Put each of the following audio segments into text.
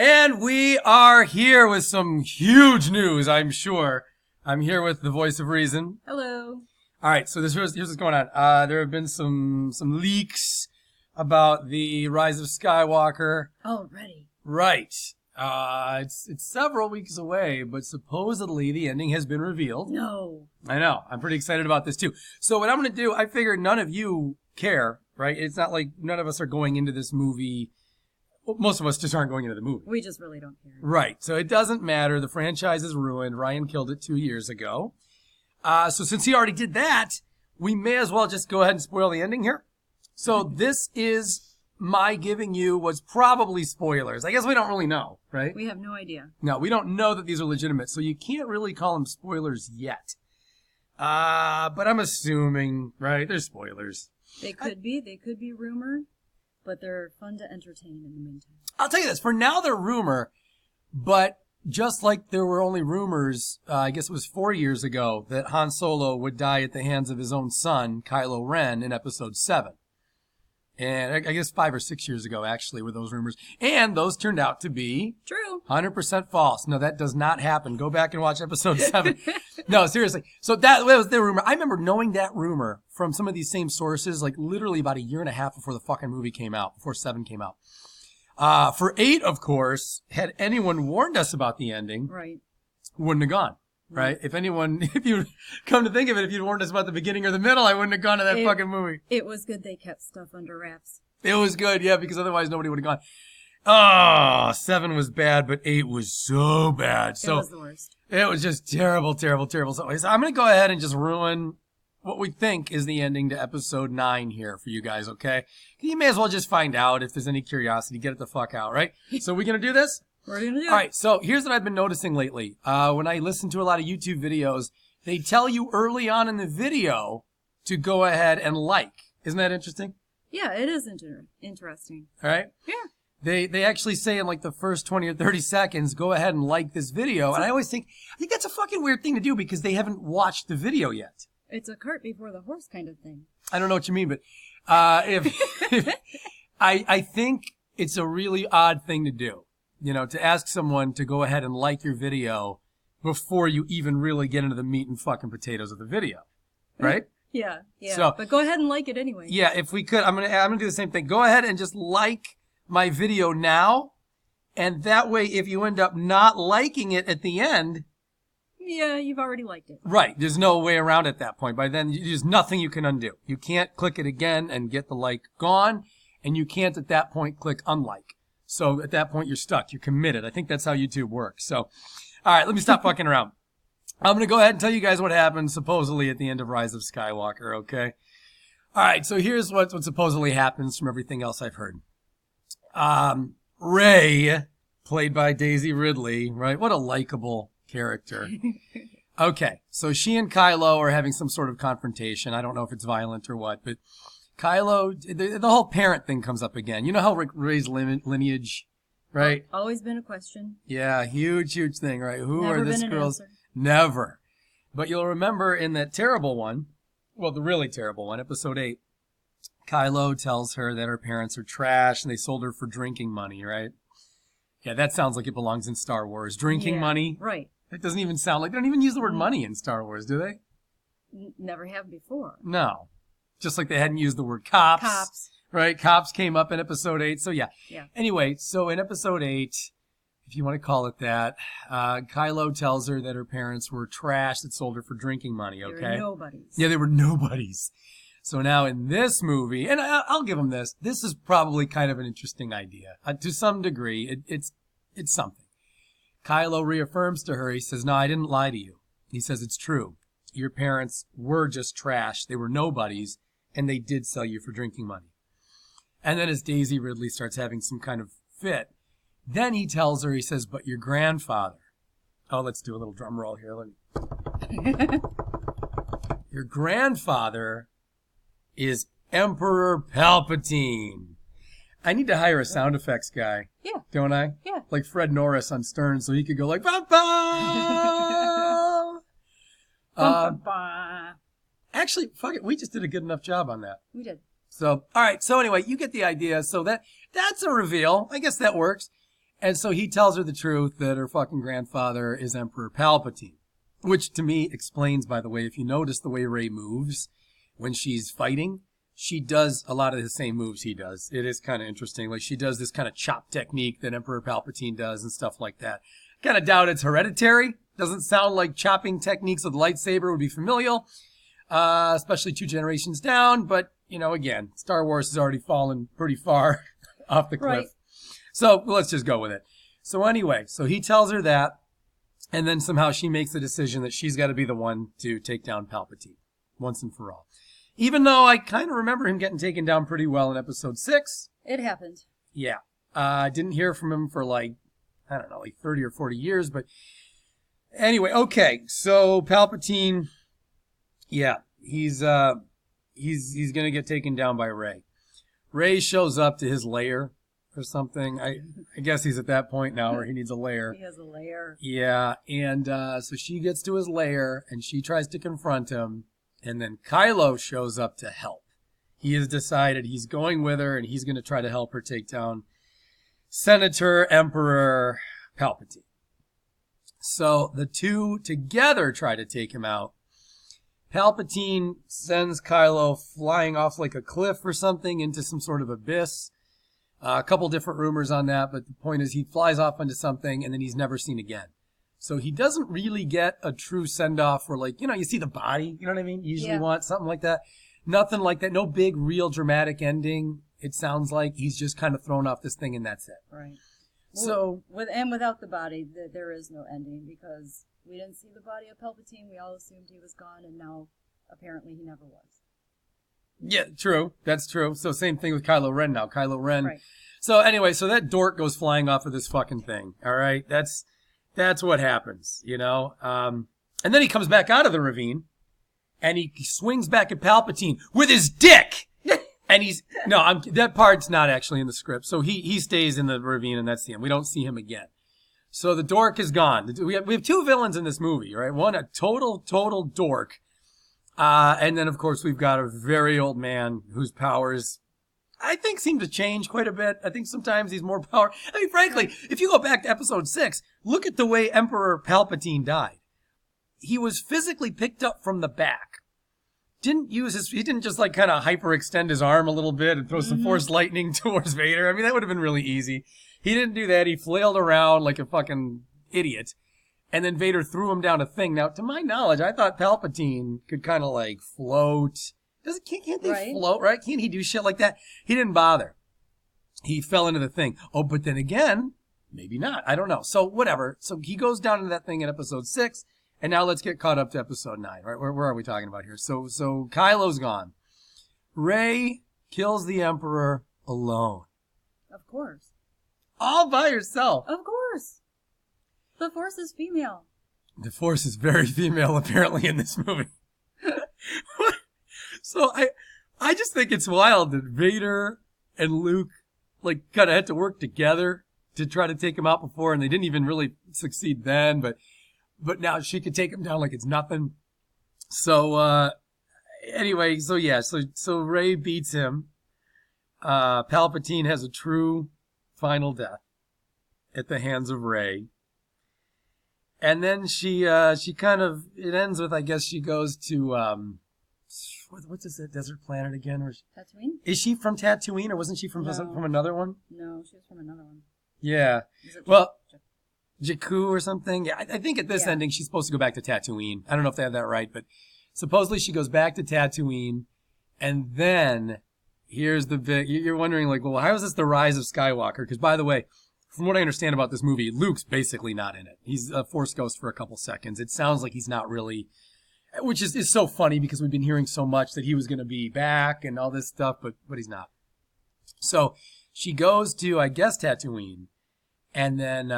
And we are here with some huge news, I'm sure. I'm here with the voice of reason. Hello. All right, so here's what's going on. There have been some leaks about the Rise of Skywalker. Already. Right. It's several weeks away, but supposedly the ending has been revealed. No. I know. I'm pretty excited about this too. So what I'm going to do, I figured none of you care, right? It's not like none of us are going into this movie. Well, most of us just aren't going into the movie. We just really don't care. Right. So it doesn't matter. The franchise is ruined. Ryan killed it 2 years ago. So since he already did that, we may as well just go ahead and spoil the ending here. So this is my giving you what's probably spoilers. I guess we don't really know, right? We have no idea. No, we don't know that these are legitimate, so you can't really call them spoilers yet. But I'm assuming, right, they're spoilers. They could be rumor, but they're fun to entertain in the meantime. I'll tell you this, for now they're rumor, but just like there were only rumors, I guess it was 4 years ago, that Han Solo would die at the hands of his own son, Kylo Ren, in Episode 7. And I guess 5 or 6 years ago, actually, were those rumors. And those turned out to be... True. 100% false. No, that does not happen. Go back and watch Episode 7. No, seriously. So that was the rumor. I remember knowing that rumor from some of these same sources, like literally about a year and a half before the fucking movie came out, before 7 came out. For 8, of course, had anyone warned us about the ending, Right. wouldn't have gone. Right? If you come to think of it, if you'd warned us about the beginning or the middle, I wouldn't have gone to that fucking movie. It was good they kept stuff under wraps. It was good, yeah, because otherwise nobody would have gone. Oh, 7 was bad, but 8 was so bad. So it was the worst. It was just terrible, terrible, terrible. So I'm going to go ahead and just ruin what we think is the ending to Episode 9 here for you guys, okay? You may as well just find out if there's any curiosity. Get it the fuck out, right? So we going to do this? We're going to do it. All right, so here's what I've been noticing lately. When I listen to a lot of YouTube videos, they tell you early on in the video to go ahead and like. Isn't that interesting? Yeah, it is interesting. All right? Yeah. They actually say in like the first 20 or 30 seconds, go ahead and like this video. And I think that's a fucking weird thing to do because they haven't watched the video yet. It's a cart before the horse kind of thing. I don't know what you mean, but I think it's a really odd thing to do. You know, to ask someone to go ahead and like your video before you even really get into the meat and fucking potatoes of the video. Right? Yeah. So, but go ahead and like it anyway. Yeah, if we could, I'm gonna do the same thing. Go ahead and just like my video now, and that way if you end up not liking it at the end... Yeah, you've already liked it. Right, there's no way around at that point. By then, there's nothing you can undo. You can't click it again and get the like gone, and you can't at that point click unlike. So at that point, you're stuck. You're committed. I think that's how YouTube works. So, all right, let me stop fucking around. I'm going to go ahead and tell you guys what happened supposedly at the end of Rise of Skywalker, okay? All right, so here's what supposedly happens from everything else I've heard. Rey, played by Daisy Ridley, right? What a likable character. Okay, so she and Kylo are having some sort of confrontation. I don't know if it's violent or what, but Kylo, the whole parent thing comes up again. You know how Rey's lineage, right? Always been a question. Yeah, huge thing, right? Who Never are this been an girl's? answer. Never. But you'll remember in that terrible one, well, the really terrible one, Episode 8, Kylo tells her that her parents are trash and they sold her for drinking money, right? Yeah, that sounds like it belongs in Star Wars. Drinking money. Right. It doesn't even sound like, they don't even use the word money in Star Wars, do they? Never have before. No. Just like they hadn't used the word cops. Cops. Right? Cops came up in Episode 8. So, yeah. Yeah. Anyway, so in Episode 8, if you want to call it that, Kylo tells her that her parents were trash that sold her for drinking money, okay? They were nobodies. Yeah, they were nobodies. So now in this movie, and I'll give them this is probably kind of an interesting idea. To some degree, it's something. Kylo reaffirms to her, he says, no, I didn't lie to you. He says, it's true. Your parents were just trash. They were nobodies, and they did sell you for drinking money. And then as Daisy Ridley starts having some kind of fit, then he tells her, he says, but your grandfather. Oh, let's do a little drum roll here. Your grandfather is Emperor Palpatine. I need to hire a sound effects guy. Yeah. Don't I? Yeah. Like Fred Norris on Stern, so he could go like, ba ba. Actually, fuck it. We just did a good enough job on that. We did. So, all right. So anyway, you get the idea. So that's a reveal. I guess that works. And so he tells her the truth that her fucking grandfather is Emperor Palpatine. Which to me explains, by the way, if you notice the way Rey moves when she's fighting, she does a lot of the same moves he does. It is kind of interesting. Like she does this kind of chop technique that Emperor Palpatine does and stuff like that. Kind of doubt it's hereditary. Doesn't sound like chopping techniques with the lightsaber would be familial, especially 2 generations down. But, again, Star Wars has already fallen pretty far off the cliff. Right. So let's just go with it. So anyway, so he tells her that. And then somehow she makes the decision that she's got to be the one to take down Palpatine once and for all. Even though I kind of remember him getting taken down pretty well in episode 6. It happened. Yeah. I didn't hear from him for like 30 or 40 years. But anyway, okay. So Palpatine, yeah, he's going to get taken down by Rey. Rey shows up to his lair or something. I guess he's at that point now where he needs a lair. He has a lair. Yeah, and so she gets to his lair, and she tries to confront him, and then Kylo shows up to help. He has decided he's going with her, and he's going to try to help her take down Senator Emperor Palpatine. So the two together try to take him out. Palpatine sends Kylo flying off like a cliff or something into some sort of abyss. A couple different rumors on that, but the point is he flies off into something and then he's never seen again. So he doesn't really get a true send-off where you see the body, you know what I mean? You usually want something like that. Nothing like that. No big, real dramatic ending. It sounds like he's just kind of thrown off this thing and that's it. Right. So without the body, there is no ending because we didn't see the body of Palpatine. We all assumed he was gone, and now apparently he never was. Yeah, true. That's true. So same thing with Kylo Ren now. Kylo Ren. Right. So anyway, so that dork goes flying off of this fucking thing. All right. That's what happens, And then he comes back out of the ravine and he swings back at Palpatine with his dick. And that part's not actually in the script. So he stays in the ravine and that's the end. We don't see him again. So the dork is gone. We have 2 villains in this movie, right? One, a total dork. And then, of course, we've got a very old man whose powers, I think, seem to change quite a bit. I think sometimes he's more power. I mean, frankly, if you go back to episode 6, look at the way Emperor Palpatine died. He was physically picked up from the back. He didn't just kind of hyperextend his arm a little bit and throw some force lightning towards Vader. I mean, that would have been really easy. He didn't do that. He flailed around like a fucking idiot. And then Vader threw him down a thing. Now, to my knowledge, I thought Palpatine could kind of float. Can't they float, right? Can't he do shit like that? He didn't bother. He fell into the thing. Oh, but then again, maybe not. I don't know. So whatever. So he goes down into that thing in episode 6. And now let's get caught up to episode 9. Right? Where are we talking about here? So Kylo's gone. Rey kills the Emperor alone. Of course. All by herself. Of course. The Force is female. The Force is very female, apparently, in this movie. So I just think it's wild that Vader and Luke kind of had to work together to try to take him out before, and they didn't even really succeed then. But now she could take him down like it's nothing. So anyway, so Rey beats him. Palpatine has a true final death at the hands of Rey. And then she it ends with, I guess she goes to, what's this desert planet again? Tatooine? Is she from Tatooine or wasn't she from another one? No, she was from another one. Yeah. Jakku or something. Yeah, I think at this ending she's supposed to go back to Tatooine. I don't know if they have that right, but supposedly she goes back to Tatooine and then here's the big, you're wondering well, how is this the rise of Skywalker? Because by the way, from what I understand about this movie, Luke's basically not in it. He's a Force ghost for a couple seconds. It sounds like he's not really, which is so funny because we've been hearing so much that he was going to be back and all this stuff, but he's not. So she goes to, I guess, Tatooine. And then,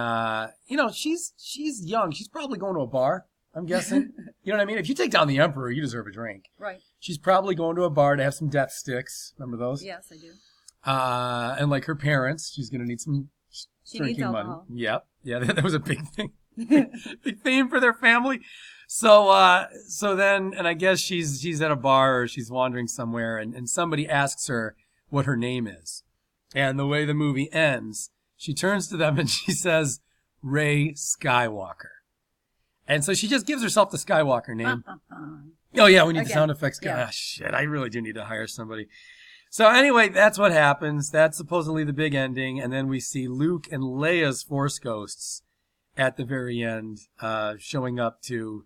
she's young. She's probably going to a bar, I'm guessing. You know what I mean? If you take down the Emperor, you deserve a drink. Right. She's probably going to a bar to have some death sticks. Remember those? Yes, I do. And like her parents, she's going to need some drinking money. Yep. Yeah, that was a big thing. Big theme for their family. So then, and I guess she's at a bar or she's wandering somewhere and somebody asks her what her name is. And the way the movie ends, she turns to them and she says, Rey Skywalker. And so she just gives herself the Skywalker name. Oh, yeah, we need the sound effects guy. Yeah. Ah, shit, I really do need to hire somebody. So anyway, that's what happens. That's supposedly the big ending. And then we see Luke and Leia's Force ghosts at the very end, showing up to,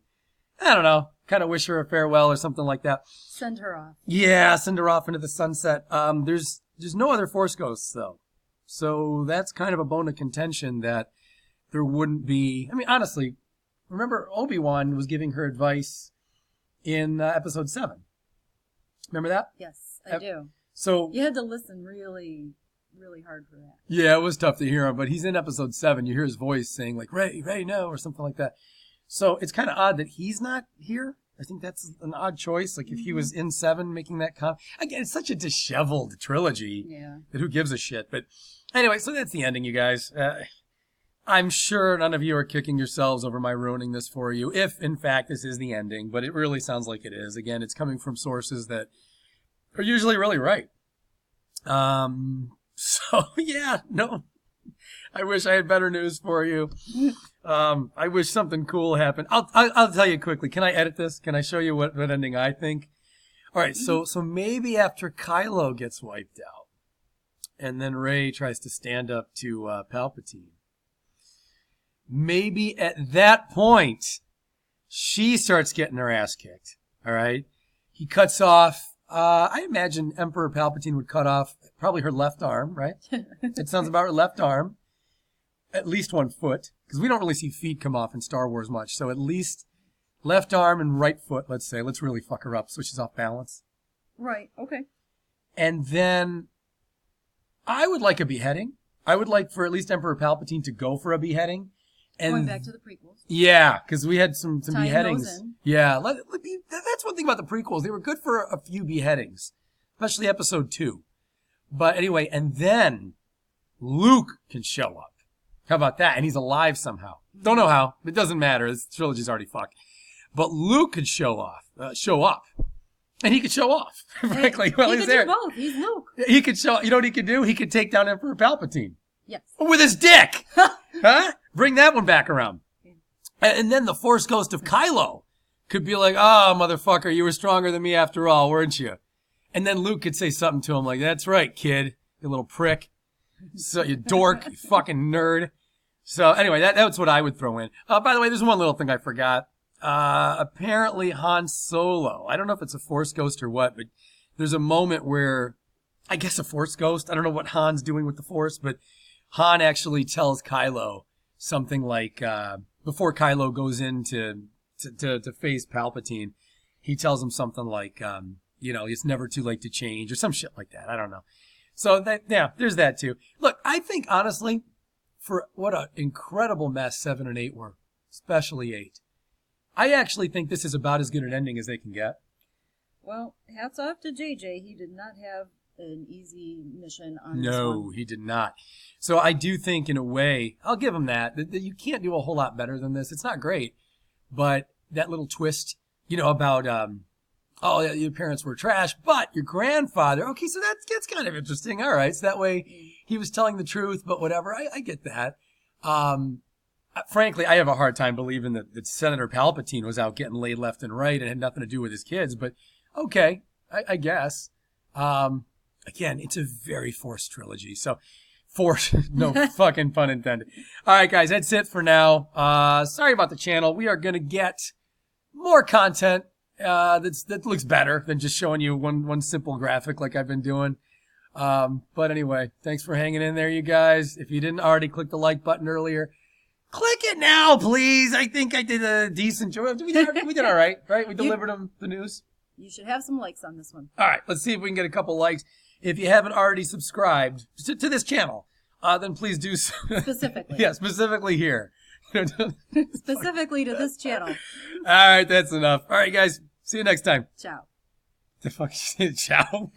I don't know, kind of wish her a farewell or something like that. Send her off. Yeah, send her off into the sunset. There's no other Force ghosts, though. So that's kind of a bone of contention that there wouldn't be. I mean, honestly, remember Obi-Wan was giving her advice in episode 7. Remember that? Yes, I do. So You had to listen really, really hard for that. yeah, it was tough to hear him, but he's in episode 7. You hear his voice saying like, Rey, no, or something like that. So it's kind of odd that he's not here. I think that's an odd choice. Like if he was in 7 making that comment. Again, it's such a disheveled trilogy Yeah. that who gives a shit. But anyway, so that's the ending, you guys. I'm sure none of you are kicking yourselves over my ruining this for you, if in fact this is the ending, but it really sounds like it is. Again, it's coming from sources that are usually really right. So yeah, no, I wish I had better news for you. I wish something cool happened. I'll tell you quickly. Can I edit this? Can I show you what ending I think? All right. So maybe after Kylo gets wiped out and then Rey tries to stand up to, Palpatine, maybe at that point she starts getting her ass kicked. All right. He cuts off, I imagine Emperor Palpatine would cut off probably her left arm, right? It sounds about her left arm. At least 1 foot, because we don't really see feet come off in Star Wars much. So at least left arm and right foot, let's say. Let's really fuck her up so she's off balance. Right, okay. And then I would like a beheading. I would like for at least Emperor Palpatine to go for a beheading. And Going back to the prequels. yeah, because we had some Tying beheadings. those in. Yeah, that's one thing about the prequels. They were good for a few beheadings, especially episode 2. But anyway, and then Luke can show up. How about that? And he's alive somehow. Don't know how. It doesn't matter. This trilogy's already fucked. But Luke could show up. And he could show off, frankly, while he's there. He could do both. He's Luke. He could show, you know what he could do? He could take down Emperor Palpatine. Yes. With his dick! Huh? Bring that one back around. And then the Force Ghost of Kylo could be like, oh, motherfucker, you were stronger than me after all, weren't you? And then Luke could say something to him like, that's right, kid, you little prick. So you dork, you fucking nerd. So anyway, that's what I would throw in. By the way, there's one little thing I forgot. Apparently Han Solo, I don't know if it's a Force Ghost or what, but there's a moment where, I guess a Force Ghost, I don't know what Han's doing with the Force, but Han actually tells Kylo something like, before Kylo goes in to face Palpatine, he tells him something like, it's never too late to change or some shit like that. I don't know. So there's that too. Look, I think honestly, for what an incredible mess 7 and 8 were, especially 8, I actually think this is about as good an ending as they can get. Well, hats off to JJ. He did not have an easy mission on this No, one. he did not. So I do think in a way, I'll give him that you can't do a whole lot better than this. It's not great, but that little twist, about, your parents were trash, but your grandfather, okay, so that's kind of interesting. All right, so that way he was telling the truth, but whatever, I get that. Frankly, I have a hard time believing that Senator Palpatine was out getting laid left and right and had nothing to do with his kids, but okay, I guess. Again, it's a very forced trilogy, so no fucking pun intended. All right, guys, that's it for now. Sorry about the channel. We are going to get more content that looks better than just showing you one simple graphic like I've been doing. But anyway, thanks for hanging in there, you guys. If you didn't already click the like button earlier, click it now, please. I think I did a decent job. We did all right? We delivered them the news. You should have some likes on this one. All right, let's see if we can get a couple likes. If you haven't already subscribed to this channel, then please do so. Specifically. Yeah, specifically here. Specifically to this channel. All right, that's enough. All right, guys, see you next time. Ciao. The fuck you say? Ciao?